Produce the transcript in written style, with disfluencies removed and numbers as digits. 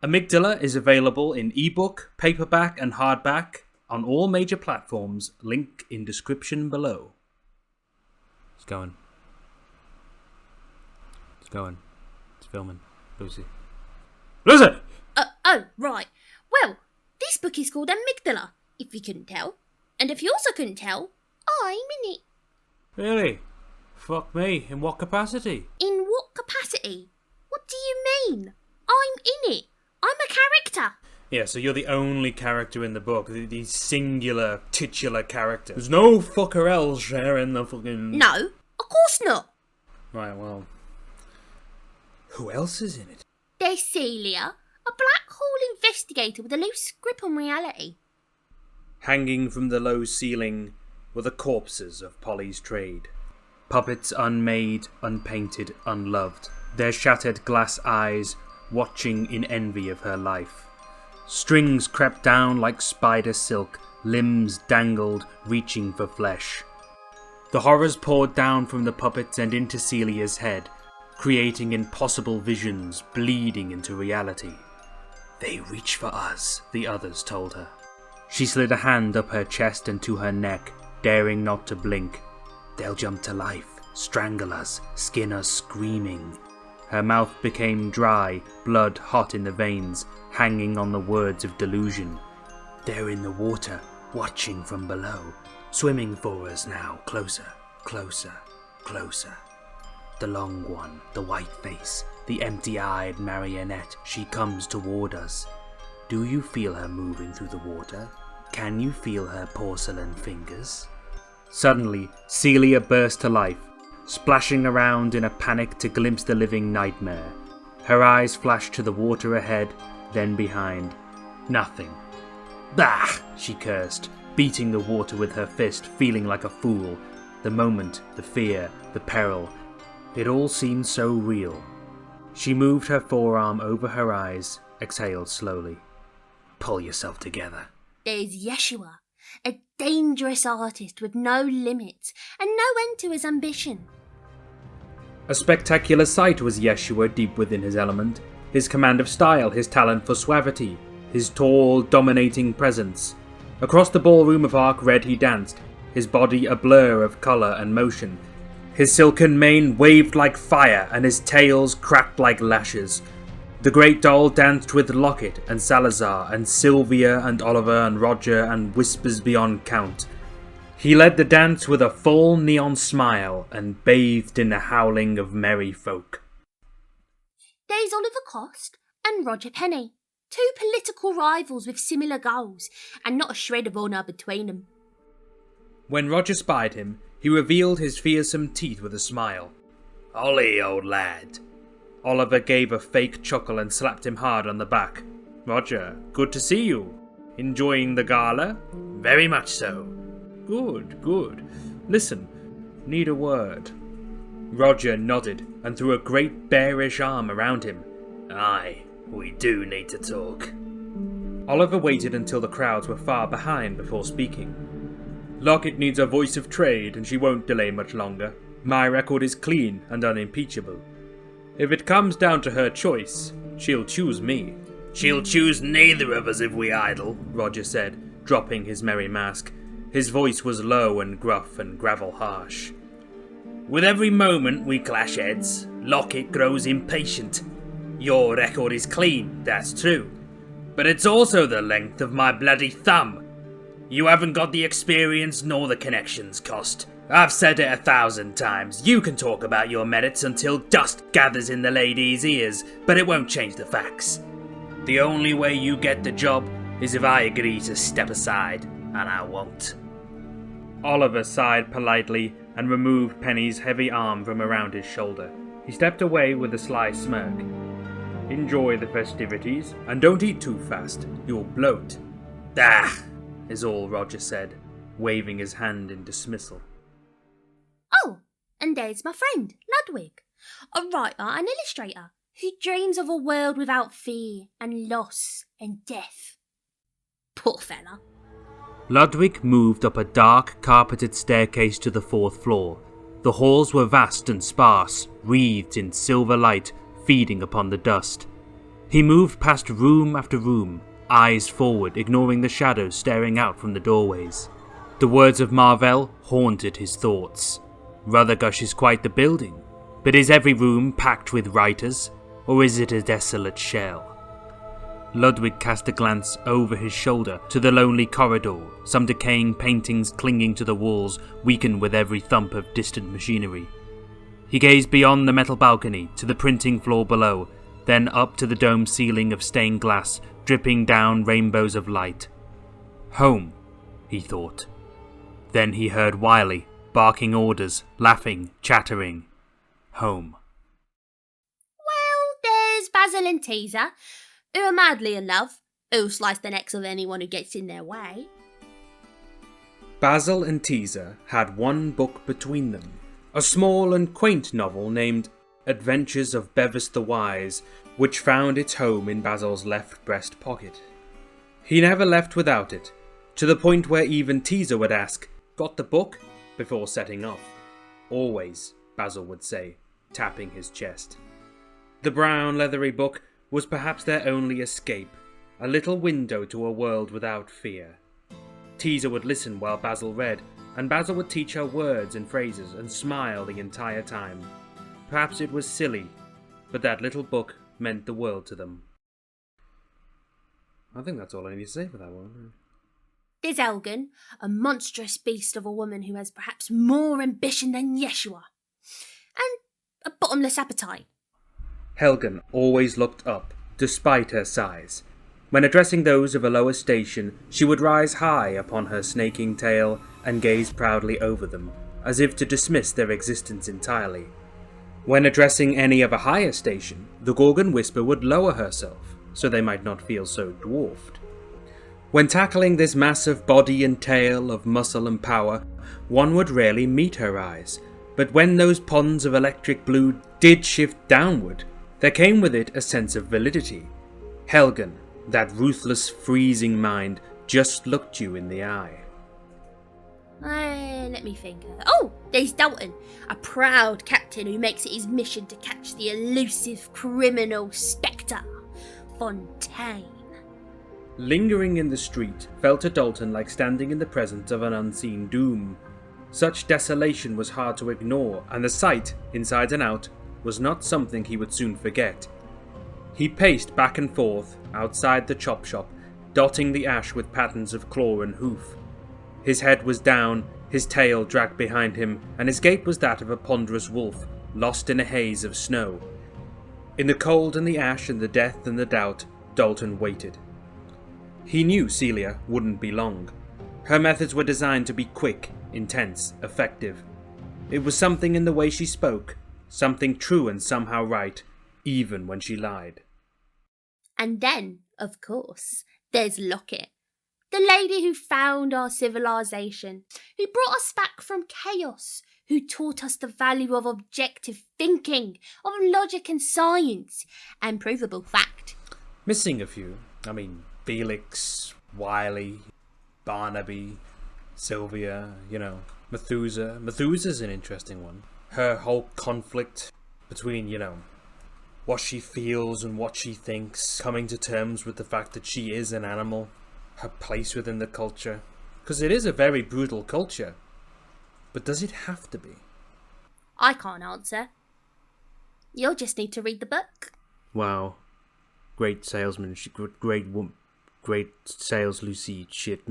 Amygdala is available in ebook, paperback, and hardback on all major platforms. Link in description below. It's going. It's going. It's filming. Lucy. Lucy! Oh, right. Well, this book is called Amygdala, if you couldn't tell. And if you also couldn't tell, I'm in it. Really? Fuck me. In what capacity? In what capacity? What do you mean? I'm in it. I'm a character. Yeah, so you're the only character in the book, the singular, titular character. There's no fucker else sharing the fucking... No, of course not. Right, well... who else is in it? There's Celia, a black hole investigator with a loose grip on reality. Hanging from the low ceiling were the corpses of Polly's trade. Puppets unmade, unpainted, unloved. Their shattered glass eyes watching in envy of her life. Strings crept down like spider silk, limbs dangled, reaching for flesh. The horrors poured down from the puppets and into Celia's head, creating impossible visions, bleeding into reality. They reach for us, the others told her. She slid a hand up her chest and to her neck, daring not to blink. They'll jump to life, strangle us, skin us screaming. Her mouth became dry, blood hot in the veins, hanging on the words of delusion. They're in the water, watching from below, swimming for us now, closer, closer, closer. The long one, the white face, the empty-eyed marionette, she comes toward us. Do you feel her moving through the water? Can you feel her porcelain fingers? Suddenly, Celia burst to life, splashing around in a panic to glimpse the living nightmare. Her eyes flashed to the water ahead, then behind. Nothing. Bah! She cursed, beating the water with her fist, feeling like a fool. The moment, the fear, the peril. It all seemed so real. She moved her forearm over her eyes, exhaled slowly. Pull yourself together. There's Yeshua, a dangerous artist with no limits and no end to his ambition. A spectacular sight was Yeshua deep within his element. His command of style, his talent for suavity, his tall, dominating presence. Across the ballroom of Arc Red he danced, his body a blur of colour and motion. His silken mane waved like fire and his tails cracked like lashes. The great doll danced with Lockett and Salazar and Sylvia and Oliver and Roger and whispers beyond count. He led the dance with a full neon smile and bathed in the howling of merry folk. There's Oliver Cost and Roger Penny, two political rivals with similar goals and not a shred of honour between them. When Roger spied him, he revealed his fearsome teeth with a smile. Ollie, old lad. Oliver gave a fake chuckle and slapped him hard on the back. Roger, good to see you. Enjoying the gala? Very much so. Good, good. Listen, need a word. Roger nodded and threw a great bearish arm around him. Aye, we do need to talk. Oliver waited until the crowds were far behind before speaking. Lockett needs a voice of trade and she won't delay much longer. My record is clean and unimpeachable. If it comes down to her choice, she'll choose me. She'll choose neither of us if we idle, Roger said, dropping his merry mask. His voice was low and gruff and gravel harsh. With every moment we clash heads, Lockett grows impatient. Your record is clean, that's true. But it's also the length of my bloody thumb. You haven't got the experience nor the connections, Cost. I've said it 1,000 times. You can talk about your merits until dust gathers in the lady's ears, but it won't change the facts. The only way you get the job is if I agree to step aside, and I won't. Oliver sighed politely and removed Penny's heavy arm from around his shoulder. He stepped away with a sly smirk. Enjoy the festivities, and don't eat too fast. You'll bloat. Ah, is all Roger said, waving his hand in dismissal. Oh, and there's my friend, Ludwig, a writer and illustrator who dreams of a world without fear and loss and death. Poor fella. Ludwig moved up a dark, carpeted staircase to the 4th floor. The halls were vast and sparse, wreathed in silver light, feeding upon the dust. He moved past room after room, eyes forward, ignoring the shadows staring out from the doorways. The words of Marvell haunted his thoughts. Ruthergush is quite the building, but is every room packed with writers, or is it a desolate shell? Ludwig cast a glance over his shoulder to the lonely corridor, some decaying paintings clinging to the walls, weakened with every thump of distant machinery. He gazed beyond the metal balcony to the printing floor below, then up to the dome ceiling of stained glass, dripping down rainbows of light. Home, he thought. Then he heard Wiley, barking orders, laughing, chattering. Home. Well, there's Basil and Teaser, who are madly in love, who'll slice the necks of anyone who gets in their way. Basil and Teaser had one book between them, a small and quaint novel named Adventures of Bevis the Wise, which found its home in Basil's left breast pocket. He never left without it, to the point where even Teaser would ask, "Got the book?" before setting off. "Always," Basil would say, tapping his chest. The brown leathery book was perhaps their only escape, a little window to a world without fear. Teaser would listen while Basil read, and Basil would teach her words and phrases and smile the entire time. Perhaps it was silly, but that little book meant the world to them. I think that's all I need to say for that one. There's Elgin, a monstrous beast of a woman who has perhaps more ambition than Yeshua, and a bottomless appetite. Helgen always looked up, despite her size. When addressing those of a lower station, she would rise high upon her snaking tail and gaze proudly over them, as if to dismiss their existence entirely. When addressing any of a higher station, the Gorgon Whisper would lower herself, so they might not feel so dwarfed. When tackling this massive body and tail of muscle and power, one would rarely meet her eyes, but when those ponds of electric blue did shift downward, there came with it a sense of validity. Helgen, that ruthless, freezing mind, just looked you in the eye. Let me think. Oh, there's Dalton, a proud captain who makes it his mission to catch the elusive criminal Spectre, Fontaine. Lingering in the street felt to Dalton like standing in the presence of an unseen doom. Such desolation was hard to ignore, and the sight, inside and out, was not something he would soon forget. He paced back and forth outside the chop shop, dotting the ash with patterns of claw and hoof. His head was down, his tail dragged behind him, and his gait was that of a ponderous wolf, lost in a haze of snow. In the cold and the ash and the death and the doubt, Dalton waited. He knew Celia wouldn't be long. Her methods were designed to be quick, intense, effective. It was something in the way she spoke, something true and somehow right, even when she lied. And then, of course, there's Lockett, the lady who found our civilization, who brought us back from chaos, who taught us the value of objective thinking, of logic and science, and provable fact. Missing a few. Felix, Wiley, Barnaby, Sylvia, Methuselah. Methuselah's an interesting one. Her whole conflict between, what she feels and what she thinks, coming to terms with the fact that she is an animal, her place within the culture. Because it is a very brutal culture. But does it have to be? I can't answer. You'll just need to read the book. Wow. Great salesmanship, great sales Lucy, shit.